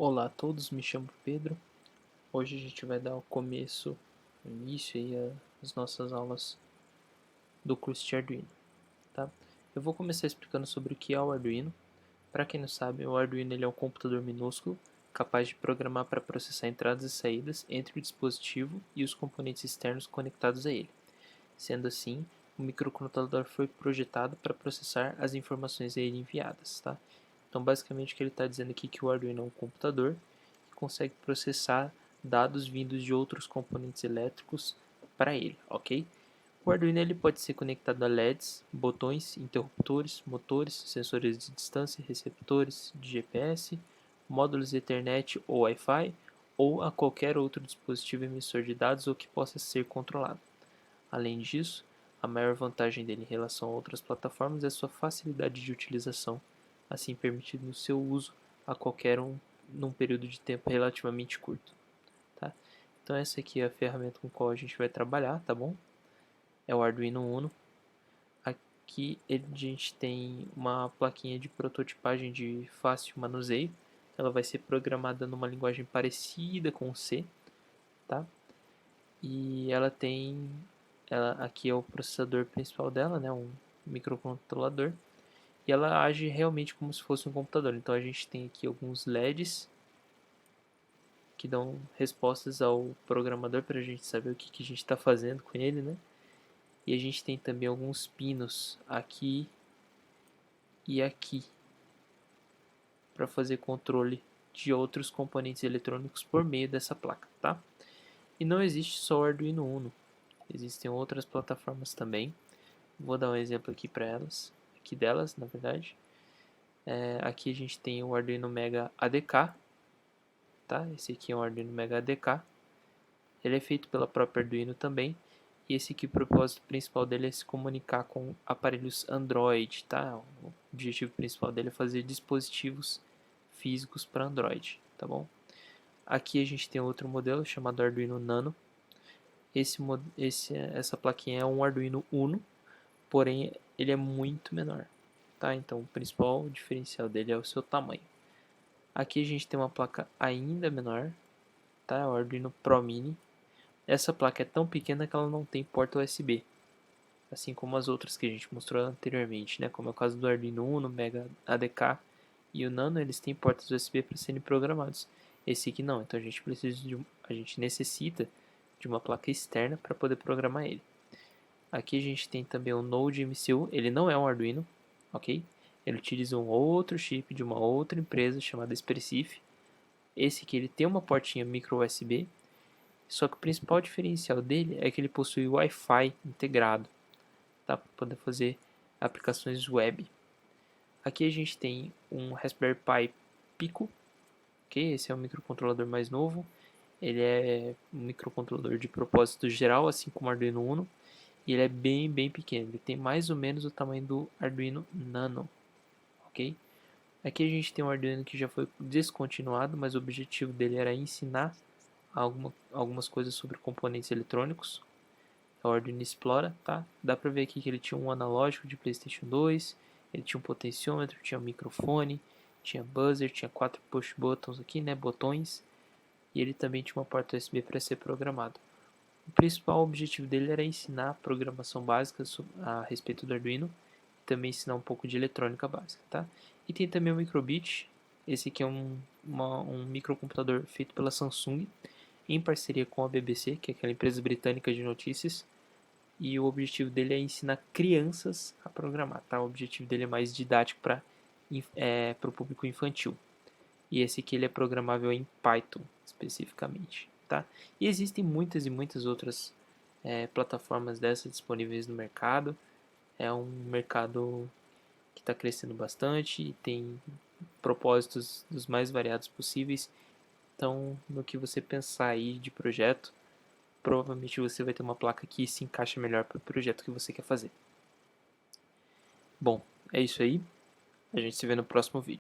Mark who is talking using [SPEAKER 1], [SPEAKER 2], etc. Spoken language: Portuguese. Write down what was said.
[SPEAKER 1] Olá a todos, me chamo Pedro. Hoje a gente vai dar o início aí às nossas aulas do curso de Arduino, tá? Eu vou começar explicando sobre o que é o Arduino. Para quem não sabe, o Arduino ele é um computador minúsculo capaz de programar para processar entradas e saídas entre o dispositivo e os componentes externos conectados a ele. Sendo assim, o microcontrolador foi projetado para processar as informações a ele enviadas, tá? Então, basicamente, o que ele está dizendo aqui é que o Arduino é um computador que consegue processar dados vindos de outros componentes elétricos para ele, ok? O Arduino ele pode ser conectado a LEDs, botões, interruptores, motores, sensores de distância, receptores de GPS, módulos Ethernet ou Wi-Fi, ou a qualquer outro dispositivo emissor de dados ou que possa ser controlado. Além disso, a maior vantagem dele em relação a outras plataformas é sua facilidade de utilização, assim permitindo o seu uso a qualquer um num período de tempo relativamente curto. Tá? Então essa aqui é a ferramenta com a qual a gente vai trabalhar, tá bom? É o Arduino Uno. Aqui a gente tem uma plaquinha de prototipagem de fácil manuseio. Ela vai ser programada numa linguagem parecida com o C, tá? E aqui é o processador principal dela, né, um microcontrolador, e ela age realmente como se fosse um computador. Então a gente tem aqui alguns LEDs que dão respostas ao programador para a gente saber o que a gente está fazendo com ele, né? E a gente tem também alguns pinos aqui e aqui para fazer controle de outros componentes eletrônicos por meio dessa placa, tá? E não existe só o Arduino Uno, existem outras plataformas também. Vou dar um exemplo aqui para elas, aqui delas, na verdade. Aqui a gente tem o Arduino Mega ADK, tá? Esse aqui é um Arduino Mega ADK. Ele é feito pela própria Arduino também. E esse aqui, o propósito principal dele é se comunicar com aparelhos Android, tá? O objetivo principal dele é fazer dispositivos físicos para Android, tá bom? Aqui a gente tem outro modelo chamado Arduino Nano. Essa plaquinha é um Arduino Uno, porém ele é muito menor, tá? Então o principal diferencial dele é o seu tamanho. Aqui a gente tem uma placa ainda menor, tá? O Arduino Pro Mini. Essa placa é tão pequena que ela não tem porta USB, assim como as outras que a gente mostrou anteriormente, né? Como é o caso do Arduino Uno, Mega ADK e o Nano, eles têm portas USB para serem programados. Esse aqui não, então a gente necessita de uma placa externa para poder programar ele. Aqui a gente tem também o Node MCU, ele não é um Arduino, ok? Ele utiliza um outro chip de uma outra empresa chamada Expressif. Esse aqui ele tem uma portinha micro USB, só que o principal diferencial dele é que ele possui Wi-Fi integrado, tá? Para poder fazer aplicações web. Aqui a gente tem um Raspberry Pi Pico, ok? Esse é um microcontrolador mais novo. Ele é um microcontrolador de propósito geral, assim como o Arduino Uno. E ele é bem pequeno, ele tem mais ou menos o tamanho do Arduino Nano, ok? Aqui a gente tem um Arduino que já foi descontinuado, mas o objetivo dele era ensinar algumas coisas sobre componentes eletrônicos. É o Arduino Explora, tá? Dá pra ver aqui que ele tinha um analógico de PlayStation 2, ele tinha um potenciômetro, tinha um microfone, tinha buzzer, tinha 4 push buttons aqui, né, botões, e ele também tinha uma porta USB para ser programado. O principal objetivo dele era ensinar programação básica a respeito do Arduino e também ensinar um pouco de eletrônica básica, tá? E tem também o Microbit, esse aqui é um microcomputador feito pela Samsung em parceria com a BBC, que é aquela empresa britânica de notícias, e o objetivo dele é ensinar crianças a programar, tá? O objetivo dele é mais didático para o público infantil. E esse aqui ele é programável em Python especificamente, tá? E existem muitas e muitas outras plataformas dessas disponíveis no mercado. É um mercado que está crescendo bastante e tem propósitos dos mais variados possíveis. Então, no que você pensar aí de projeto, provavelmente você vai ter uma placa que se encaixa melhor para o projeto que você quer fazer. Bom, é isso aí. A gente se vê no próximo vídeo.